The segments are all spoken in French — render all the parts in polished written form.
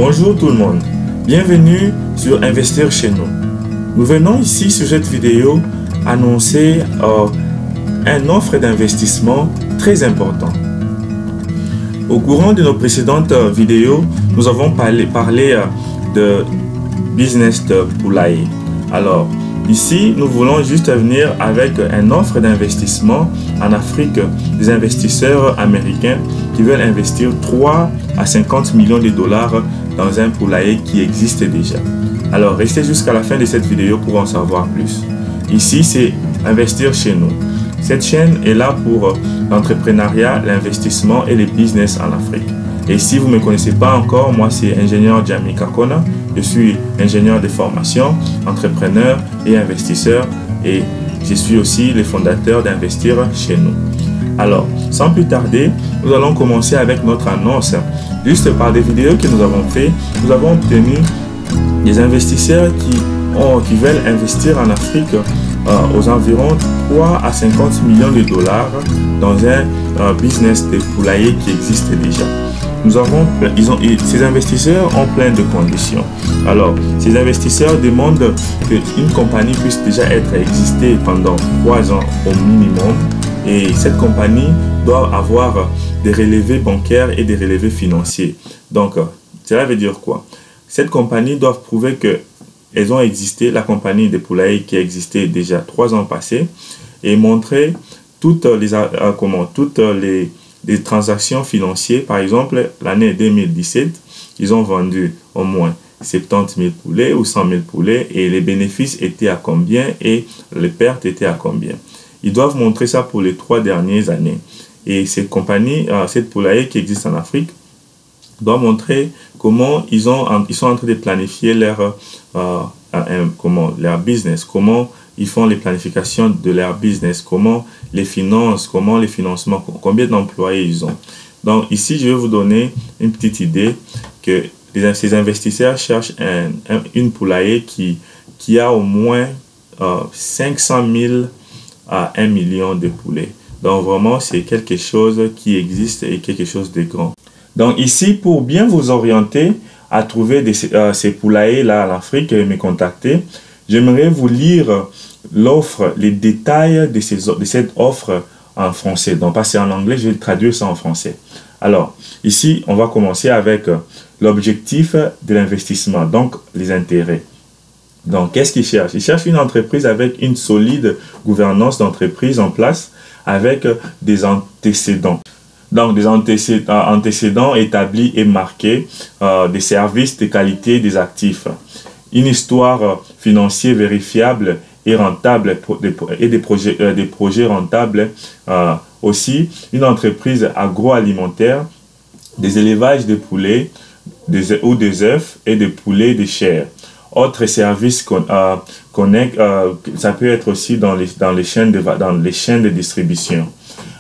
Bonjour tout le monde, bienvenue sur Investir chez nous. Nous venons ici sur cette vidéo annoncer une offre d'investissement très important. Au courant de nos précédentes vidéos, nous avons parlé de business de poulailler. Alors, ici, nous voulons juste venir avec une offre d'investissement en Afrique des investisseurs américains qui veulent investir 3 à 50 millions de dollars dans un poulailler qui existe déjà. Alors, restez jusqu'à la fin de cette vidéo pour en savoir plus. Ici, c'est Investir chez nous. Cette chaîne est là pour l'entrepreneuriat, l'investissement et les business en Afrique. Et si vous ne me connaissez pas encore, moi c'est ingénieur Jamie Kakona. Je suis ingénieur de formation, entrepreneur et investisseur. Et je suis aussi le fondateur d'Investir chez nous. Alors, sans plus tarder, nous allons commencer avec notre annonce. Juste par des vidéos que nous avons fait, nous avons obtenu des investisseurs qui veulent investir en Afrique aux environs 3 à 50 millions de dollars dans un business de poulailler qui existe déjà. Ces investisseurs ont plein de conditions. Alors, ces investisseurs demandent qu'une compagnie puisse déjà exister pendant 3 ans au minimum. Et cette compagnie doit avoir des relevés bancaires et des relevés financiers. Donc, cela veut dire quoi? Cette compagnie doit prouver qu'elles ont existé, la compagnie des poulaillers qui existait déjà 3 ans passés, et montrer toutes les transactions financières. Par exemple, l'année 2017, ils ont vendu au moins 70 000 poulets ou 100 000 poulets et les bénéfices étaient à combien et les pertes étaient à combien. Ils doivent montrer ça pour les 3 dernières années. Et cette compagnie, cette poulailler qui existe en Afrique, doit montrer comment ils sont en train de planifier leur business, comment ils font les planifications de leur business, comment les finances, comment les financements, combien d'employés ils ont. Donc ici, je vais vous donner une petite idée que ces investisseurs cherchent une poulailler qui a au moins 500 000 à 1 million de poulets. Donc vraiment, c'est quelque chose qui existe et quelque chose de grand. Donc ici, pour bien vous orienter à trouver ces poulaillers-là en Afrique et me contacter, j'aimerais vous lire l'offre, les détails de cette offre en français. Donc, pas c'est en anglais, je vais traduire ça en français. Alors, ici, on va commencer avec l'objectif de l'investissement, donc les intérêts. Donc, qu'est-ce qu'ils cherchent? Ils cherchent une entreprise avec une solide gouvernance d'entreprise en place, avec des antécédents. Donc, des antécédents établis et marqués, des services de qualité des actifs, une histoire financière vérifiable et rentable et des projets rentables. Aussi, une entreprise agroalimentaire, des élevages de poulets ou des œufs et de poulets de chair. Autres services ça peut être aussi dans les chaînes de distribution,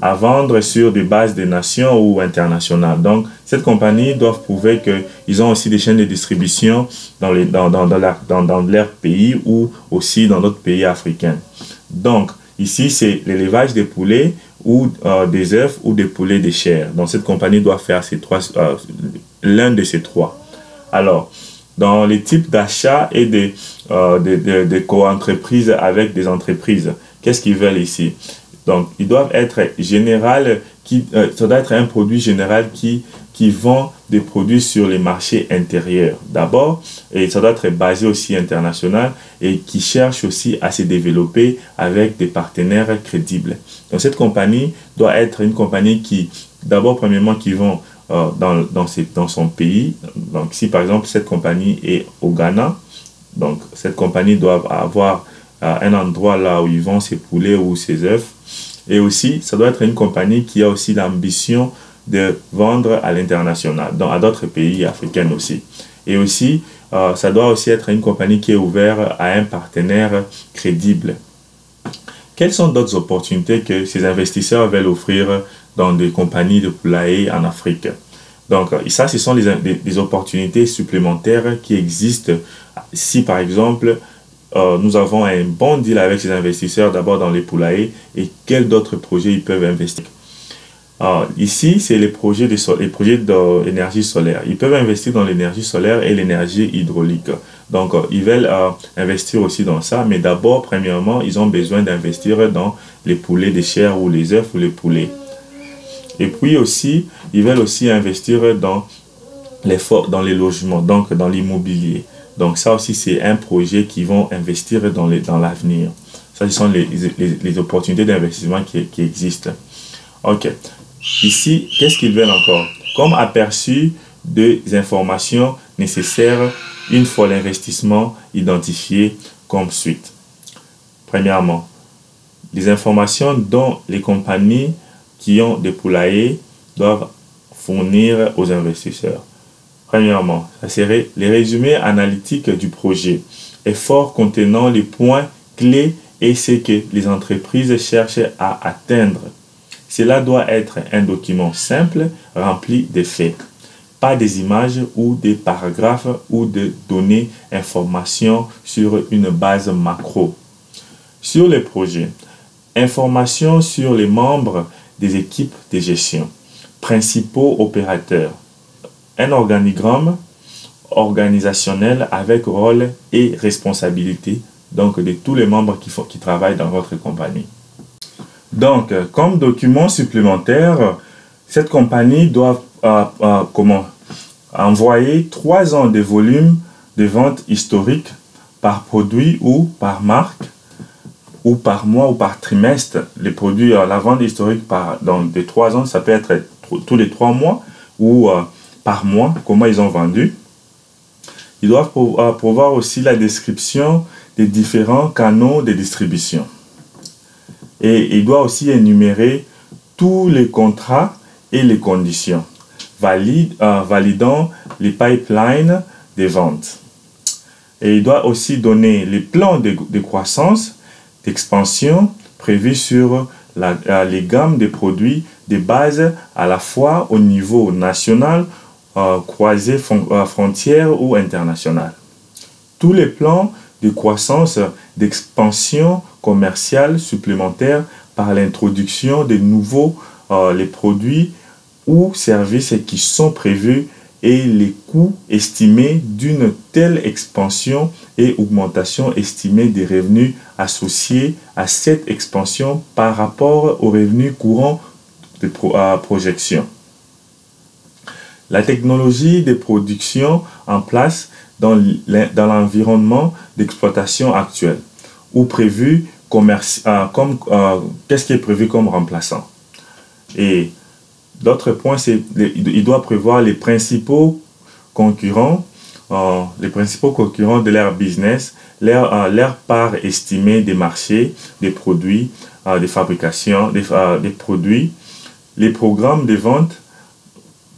à vendre sur des bases de nations ou internationales. Donc, cette compagnie doit prouver qu'ils ont aussi des chaînes de distribution dans leur pays ou aussi dans d'autres pays africains. Donc, ici, c'est l'élevage des poulets ou des œufs ou des poulets de chair. Donc, cette compagnie doit faire l'un de ces 3. Alors, dans les types d'achats et de co-entreprises avec des entreprises, qu'est-ce qu'ils veulent ici? Donc, ils doivent être général, ça doit être un produit général qui vend des produits sur les marchés intérieurs d'abord, et ça doit être basé aussi international et qui cherche aussi à se développer avec des partenaires crédibles. Donc, cette compagnie doit être une compagnie qui, d'abord, premièrement, qui vend dans son pays. Donc, si par exemple, cette compagnie est au Ghana, donc cette compagnie doit avoir un endroit là où ils vendent ses poulets ou ses œufs. Et aussi, ça doit être une compagnie qui a aussi l'ambition de vendre à l'international, à d'autres pays africains aussi. Et aussi, ça doit aussi être une compagnie qui est ouverte à un partenaire crédible. Quelles sont d'autres opportunités que ces investisseurs veulent offrir dans des compagnies de poulailler en Afrique? Donc, ça, ce sont des opportunités supplémentaires qui existent si, par exemple, nous avons un bon deal avec ces investisseurs d'abord dans les poulaillers et quels d'autres projets ils peuvent investir. Ici, c'est les projets d'énergie solaire. Ils peuvent investir dans l'énergie solaire et l'énergie hydraulique. Donc, ils veulent investir aussi dans ça. Mais d'abord, premièrement, ils ont besoin d'investir dans les poulets de chair ou les œufs ou les poulets. Et puis aussi, ils veulent aussi investir dans les logements, donc dans l'immobilier. Donc ça aussi, c'est un projet qui vont investir dans l'avenir. Ça, ce sont les opportunités d'investissement qui existent. OK. Ici, qu'est-ce qu'ils veulent encore? Comme aperçu des informations nécessaires une fois l'investissement identifié comme suite. Premièrement, les informations dont les compagnies qui ont des poulaillers doivent fournir aux investisseurs. Premièrement, ça serait les résumés analytiques du projet, efforts contenant les points clés et ce que les entreprises cherchent à atteindre. Cela doit être un document simple, rempli de faits, pas des images ou des paragraphes ou de données informations sur une base macro. Sur les projets, informations sur les membres des équipes de gestion, principaux opérateurs, un organigramme organisationnel avec rôle et responsabilité donc de tous les membres qui travaillent dans votre compagnie. Donc, comme document supplémentaire, cette compagnie doit envoyer 3 ans de volume de vente historique par produit ou par marque, ou par mois ou par trimestre. Les produits, la vente historique dans les 3 ans, ça peut être tous les 3 mois ou par mois, comment ils ont vendu. Ils doivent pouvoir aussi la description des différents canaux de distribution. Et il doit aussi énumérer tous les contrats et les conditions, validant les pipelines des ventes. Et il doit aussi donner les plans de croissance, d'expansion prévus sur les gammes de produits de base à la fois au niveau national, croisé frontière ou international. Tous les plans de croissance, d'expansion commerciale supplémentaire par l'introduction de nouveaux les produits ou services qui sont prévus et les coûts estimés d'une telle expansion et augmentation estimée des revenus associés à cette expansion par rapport aux revenus courants de projection. La technologie de production en place dans l'environnement d'exploitation actuel ou prévu qu'est-ce qui est prévu comme remplaçant. Et l'autre point, c'est qu'il doit prévoir les principaux concurrents de leur business, leur part estimée des marchés, des produits, des fabrications, des produits, les programmes de vente.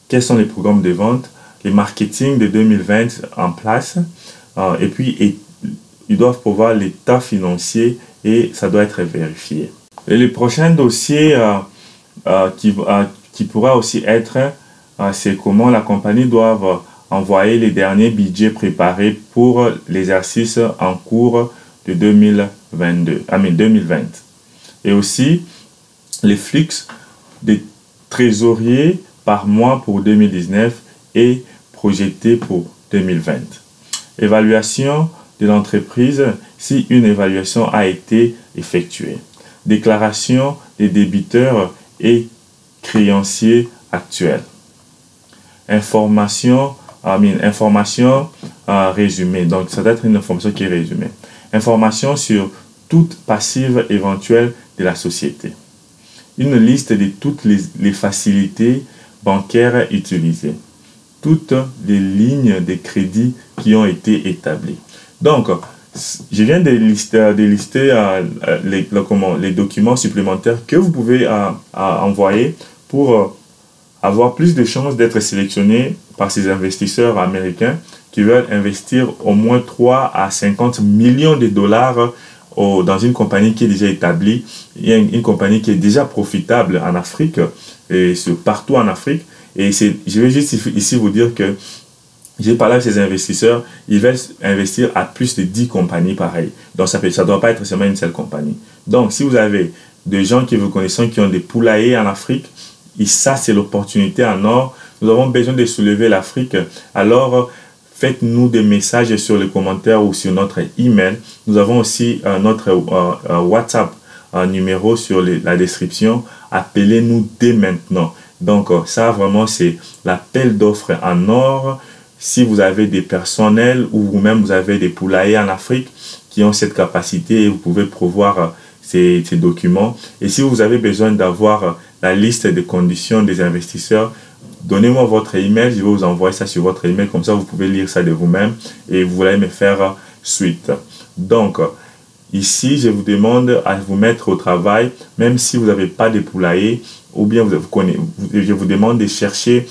Quels sont les programmes de vente, les marketing de 2020 en place, et puis ils doivent pouvoir l'état financier et ça doit être vérifié. Et le prochain dossier qui pourra aussi être, c'est comment la compagnie doit envoyer les derniers budgets préparés pour l'exercice en cours de 2020. Et aussi les flux des trésoriers par mois pour 2019 et projeté pour 2020. Évaluation de l'entreprise si une évaluation a été effectuée. Déclaration des débiteurs et créanciers actuels. Information résumée. Donc, ça doit être une information qui est résumée. Information sur toute passive éventuelle de la société. Une liste de toutes les facilités bancaires utilisées. Toutes les lignes de crédit qui ont été établies. Donc, je viens de lister les documents supplémentaires que vous pouvez envoyer pour avoir plus de chances d'être sélectionné par ces investisseurs américains qui veulent investir au moins 3 à 50 millions de dollars dans une compagnie qui est déjà établie, une compagnie qui est déjà profitable en Afrique et partout en Afrique. Et je vais juste ici vous dire que j'ai parlé avec ces investisseurs, ils veulent investir à plus de 10 compagnies pareilles. Donc ça ne doit pas être seulement une seule compagnie. Donc si vous avez des gens que vous connaissez qui ont des poulaillers en Afrique, Et ça, c'est l'opportunité en or. Nous avons besoin de soulever l'Afrique. Alors, faites-nous des messages sur les commentaires ou sur notre email. Nous avons aussi notre WhatsApp numéro sur la description. Appelez-nous dès maintenant. Donc, ça, vraiment, c'est l'appel d'offres en or. Si vous avez des personnels ou vous-même, vous avez des poulaillers en Afrique qui ont cette capacité, vous pouvez prévoir ces documents. Et si vous avez besoin d'avoir la liste des conditions des investisseurs, donnez-moi votre email, je vais vous envoyer ça sur votre email, comme ça vous pouvez lire ça de vous-même et vous allez me faire suite. Donc, ici, je vous demande à vous mettre au travail, même si vous n'avez pas de poulailler, ou bien je vous demande de chercher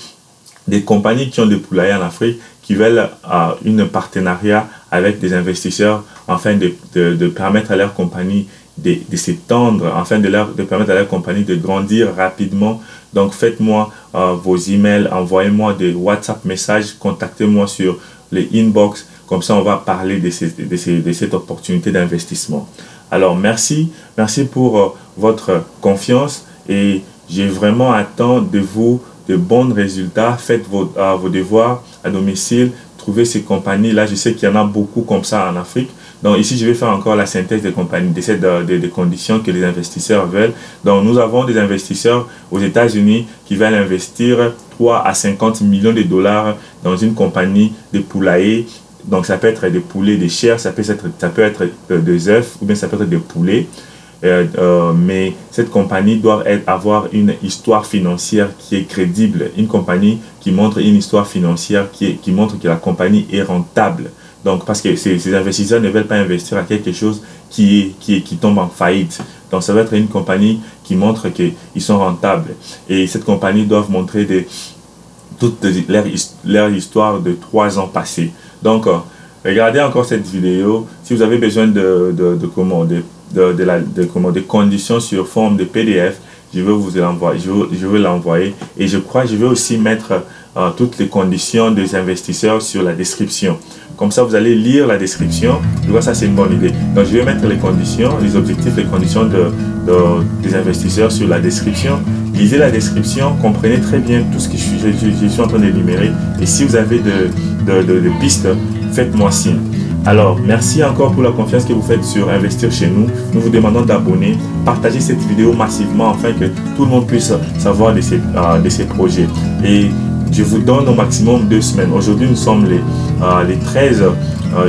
des compagnies qui ont des poulaillers en Afrique, qui veulent un partenariat avec des investisseurs, afin de permettre à leur compagnie de s'étendre, afin de permettre à leur compagnie de grandir rapidement. Donc, faites-moi vos emails, envoyez-moi des WhatsApp messages, contactez-moi sur les inbox. Comme ça, on va parler de cette opportunité d'investissement. Alors, merci pour votre confiance et j'ai vraiment attendu de vous de bons résultats. Faites vos devoirs à domicile, trouvez ces compagnies. Là, je sais qu'il y en a beaucoup comme ça en Afrique. Donc ici, je vais faire encore la synthèse des compagnies, des conditions que les investisseurs veulent. Donc nous avons des investisseurs aux États-Unis qui veulent investir 3 à 50 millions de dollars dans une compagnie de poulaillers. Donc ça peut être des poulets, des chairs, ça peut être des œufs ou bien ça peut être des poulets. Mais cette compagnie doit avoir une histoire financière qui est crédible, une compagnie qui montre une histoire financière qui montre que la compagnie est rentable. Donc, parce que ces investisseurs ne veulent pas investir à quelque chose qui tombe en faillite. Donc, ça va être une compagnie qui montre qu'ils sont rentables. Et cette compagnie doit montrer toute leur histoire de 3 ans passés. Donc, regardez encore cette vidéo. Si vous avez besoin des conditions sur forme de PDF, je vais l'envoyer. Et je vais aussi mettre toutes les conditions des investisseurs sur la description. Comme ça, vous allez lire la description. Je vois ça, c'est une bonne idée. Donc, je vais mettre les conditions, les objectifs, les conditions des investisseurs sur la description. Lisez la description, comprenez très bien tout ce que je suis en train d'énumérer. Et si vous avez de pistes, faites-moi signe. Alors, merci encore pour la confiance que vous faites sur Investir chez nous. Nous vous demandons d'abonner, partager cette vidéo massivement afin que tout le monde puisse savoir de ces projets. Et je vous donne au maximum 2 semaines. Aujourd'hui, nous sommes les 13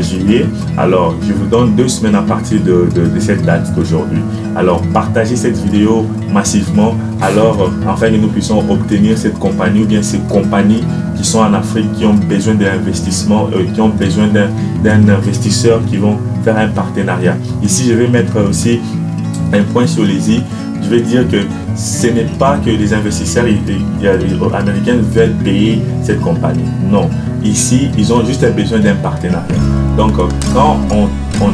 juillet. Alors, je vous donne 2 semaines à partir de cette date d'aujourd'hui. Alors, partagez cette vidéo massivement. Alors, afin que nous puissions obtenir cette compagnie ou bien ces compagnies qui sont en Afrique, qui ont besoin d'investissement, qui ont besoin d'un investisseur qui vont faire un partenariat. Ici, je vais mettre aussi un point sur les i. Je vais dire que ce n'est pas que les investisseurs américains veulent payer cette compagnie. Non. Ici, ils ont juste besoin d'un partenariat. Donc, quand on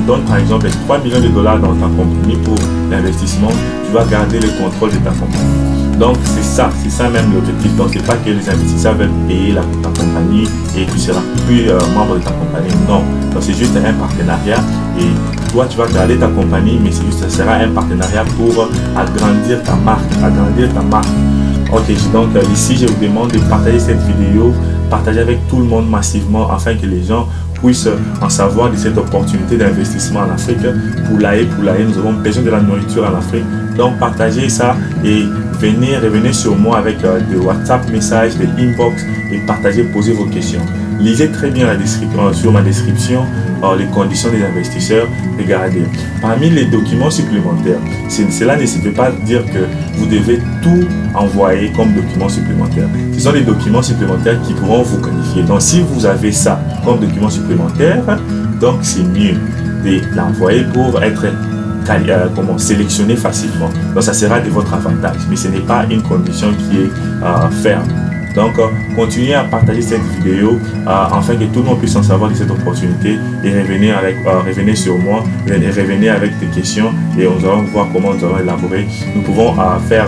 donne par exemple 3 millions de dollars dans ta compagnie pour l'investissement, tu vas garder le contrôle de ta compagnie. Donc, c'est ça même l'objectif. Donc, ce n'est pas que les investisseurs veulent payer ta compagnie et tu ne seras plus membre de ta compagnie. Non. Donc, c'est juste un partenariat et toi, tu vas garder ta compagnie, mais ça sera un partenariat pour agrandir ta marque. Ok, donc ici, je vous demande de partager cette vidéo, partager avec tout le monde massivement afin que les gens puissent en savoir de cette opportunité d'investissement en Afrique. Poulailler, nous avons besoin de la nourriture en Afrique. Donc, partagez ça et revenez sur moi avec des WhatsApp messages, des inbox et partagez, posez vos questions. Lisez très bien sur ma description les conditions des investisseurs. Regardez. Parmi les documents supplémentaires, cela ne veut pas dire que vous devez tout envoyer comme documents supplémentaires. Ce sont des documents supplémentaires qui pourront vous qualifier. Donc, si vous avez ça comme document supplémentaire, donc c'est mieux de l'envoyer pour être sélectionné facilement. Donc, ça sera de votre avantage. Mais ce n'est pas une condition qui est ferme. Donc, continuez à partager cette vidéo afin que tout le monde puisse en savoir de cette opportunité et revenez sur moi et revenez avec des questions et on va voir comment nous allons élaborer. Nous pouvons faire,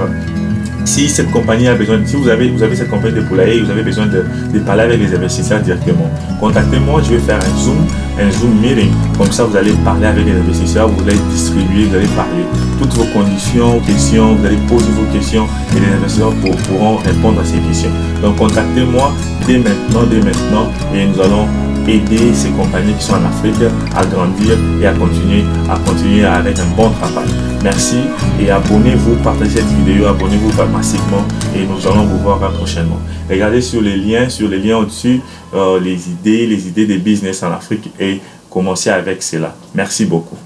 si cette compagnie a besoin, si vous avez cette compagnie de poulailler et vous avez besoin de parler avec les investisseurs directement, contactez-moi, je vais faire un Zoom meeting. Comme ça, vous allez parler avec les investisseurs, vous allez distribuer, vous allez parler. toutes vos conditions, questions, vous allez poser vos questions et les investisseurs pourront répondre à ces questions. Donc contactez-moi dès maintenant et nous allons aider ces compagnies qui sont en Afrique à grandir et à continuer avec un bon travail. Merci et abonnez-vous, partagez cette vidéo, abonnez-vous massivement et nous allons vous voir prochainement. Regardez sur les liens au-dessus, les idées de business en Afrique et commencez avec cela. Merci beaucoup.